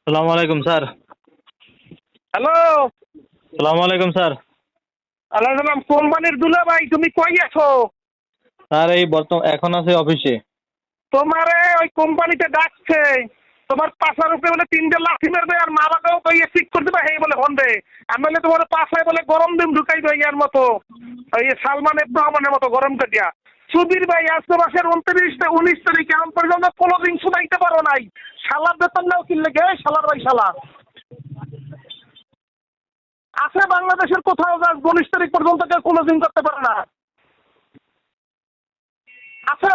সালামু আলাইকুম sir. Hello. সালামু আলাইকুম স্যার। আলাইকুম। কোম্পানির দুলা ভাই, তুমি কই আছো? স্যার এই এখন আছে অফিসে। তোমারে ওই কোম্পানিতে ডাকছে। তোমার পাশার উপরে বলে 3টে লাঠি মারবে আর মা বাবাও কইয়ে ঠিক করে দেবে, হেই বলে হনবে। আমি বলে তোমার পাশায় বলে গরম ডিম ঢুকাই দেয় ইয়ার মতো, ওই সালমান রহমানের মতো গরম কাটিয়া। সুধীর ভাই, আজকে মাসের 29 তারিখ এখন পর্যন্ত ক্লোজিং শুনাইতে পারো নাই। শালার বেতন নাও কিনলে গে, শালার ভাই শালা। আছে বাংলাদেশের কোথাও 19 তারিখ পর্যন্ত কেউ ক্লোজিং করতে পারে না। আছে।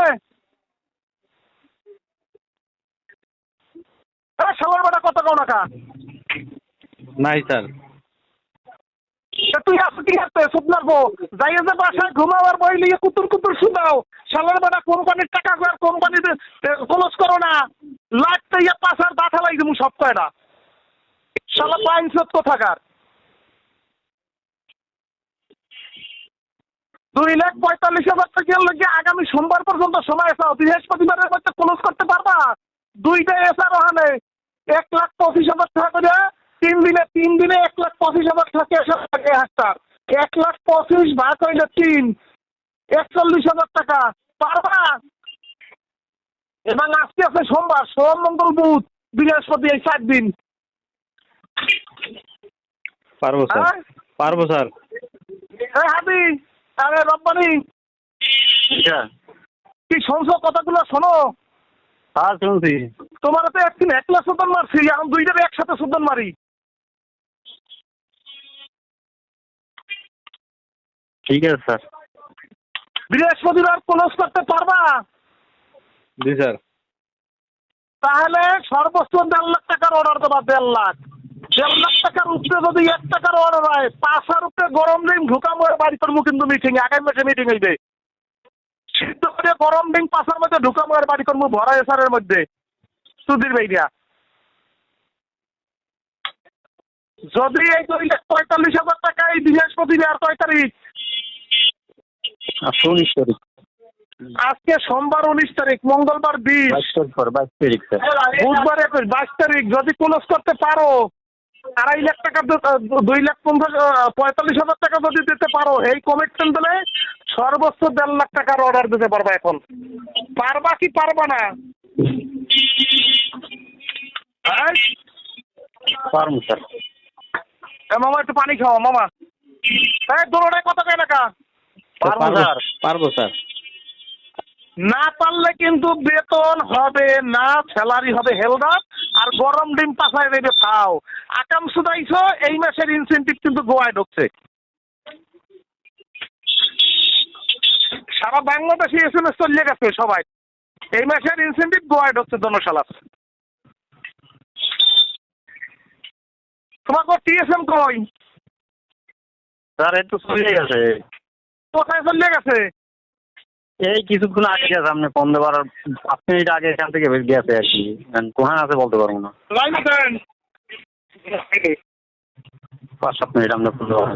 শালার বেটা কত কও টাকা? নাই স্যার। তুই আসো কি হাতে সুদ মারবো? যাই যে বাসায় ঘুমাবার বই নিয়ে কুতুর কুতুর শুধাও। শালার বেটা কোম্পানির টাকা আর কোম্পানিতে ক্লোজ করো না। লাগতে ইয়ে পাশার দাঁঠা লাই দেবো সব কয়টা। শালা 500 কোথাকার। 2,45,000 টাকা লাগে আগামী সোমবার পর্যন্ত সময় আছে। বৃহস্পতিবারের মধ্যে ক্লোজ করতে পারবা? 2টা এসআর ওখানে 1,25,000 টাকা করে 3 দিনে 1,25,000 টাকা এসে থাকে হাজার। 1,25,000 ভাগ হইলে 3, 41,000 টাকা পারবা? এবং আজকে আছে সোমবার, সোম মঙ্গল বুধ বৃহস্পতি, এই 4 দিন। পারবো স্যার। হ্যাঁ পারবো স্যার। হাবি, আরে রব্বানি, কি শুনছো? কথাগুলো শোনো। হ্যাঁ শুনছি। তোমার তো একদিন একলা সুদন মারছি, এখন 2টারে একসাথে সুদন মারি। ঠিক আছে স্যার। বৃহস্পতিবার ক্লোজ করতে পারবা? জি স্যার। তাহলে সর্বোচ্চ 1.5 লাখ টাকার অর্ডার দেবা। 1.5 লাখ। 1.5 লাখ টাকার উপরে যদি 1 টাকার অর্ডার হয়, 5,000 উপরে গরম ডিম ঢুকাম বাড়ি করবো কিন্তু মিটিং, আগামী মাসে মিটিং হইবে। সিদ্ধ করে গরম ডিম 5,000 মধ্যে ঢুকাম বাড়ি করবো ভরা এসারের মধ্যে। সুধীর ভাইয়া, যদি এই 2,45,000 টাকা এই বৃহস্পতিবার 6 তারিখ, 19 তারিখ। আজকে সোমবার 19 তারিখ, মঙ্গলবার 20, 22 তারিখ স্যার। বুধবার 21, 22 তারিখ যদি ক্লোজ করতে পারো, 2.5 লাখ টাকা 2,45,000 টাকা যদি দিতে পারো, এই কমিটমেন্ট দিলে সর্বোচ্চ 1.5 লাখ টাকার অর্ডার দিতে পারবা। এখন পারবা কি পারবা না? পারবো স্যার। মামা একটু পানি খাও মামা। হ্যাঁ, দোনোটাই কত কয় টাকা? পারবো স্যার। পারবো স্যার। না পারলে কিন্তু বেতন হবে না, স্যালারি হবে হেলদা, আর গরম ডিম পাশায় দেবে খাও। আকাম শুধাইছো, এই মাসের ইনসেন্টিভ কিন্তু গোয়ায় ঢুকছে। সারা বাংলাদেশে SMS চলে গেছে সবাই। এই মাসের ইনসেন্টিভ গোয়ায় ঢুকছে জনশালা। তোমাকে TSM কই? স্যার একটু চলে গেছে। কোথায় চলে গেছে? এই কিছুক্ষণ আগে গেছে, আপনি ফোন দেওয়ার 5 মিনিট আগে এখান থেকে গেছে আর কি। কোথায় আছে বলতে পারবো না। লাইন দেন। 5-7 মিনিট আমরা খুলতে পারবো।